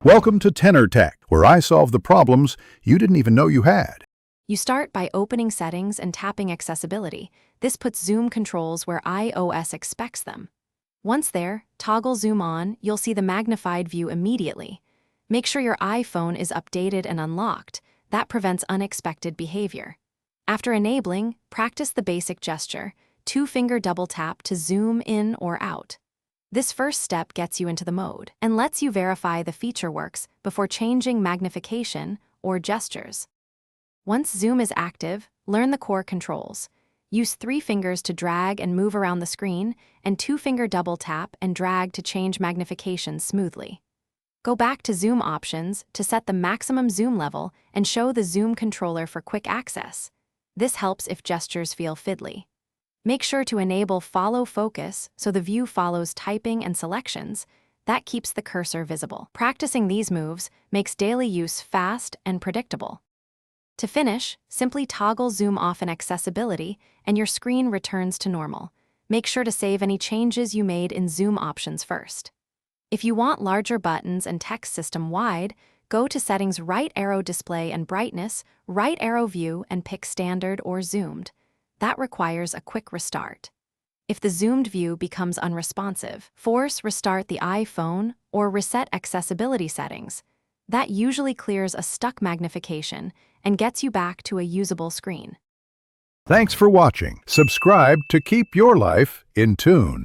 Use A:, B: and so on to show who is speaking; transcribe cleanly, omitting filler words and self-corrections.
A: Welcome to Tenor Tech, where I solve the problems you didn't even know you had.
B: You start by opening Settings and tapping Accessibility. This puts zoom controls where iOS expects them. Once there, toggle Zoom on, you'll see the magnified view immediately. Make sure your iPhone is updated and unlocked. That prevents unexpected behavior. After enabling, practice the basic gesture, 2-finger double tap to zoom in or out. This first step gets you into the mode and lets you verify the feature works before changing magnification or gestures. Once Zoom is active, learn the core controls. Use 3 fingers to drag and move around the screen, and 2-finger double tap and drag to change magnification smoothly. Go back to Zoom options to set the maximum zoom level and show the Zoom controller for quick access. This helps if gestures feel fiddly. Make sure to enable Follow Focus so the view follows typing and selections. That keeps the cursor visible. Practicing these moves makes daily use fast and predictable. To finish, simply toggle Zoom off in Accessibility and your screen returns to normal. Make sure to save any changes you made in Zoom options first. If you want larger buttons and text system-wide, go to Settings, right arrow Display and Brightness, right arrow View, and pick Standard or Zoomed. That requires a quick restart. If the zoomed view becomes unresponsive, force restart the iPhone or reset accessibility settings. That usually clears a stuck magnification and gets you back to a usable screen.
A: Thanks for watching. Subscribe to keep your life in tune.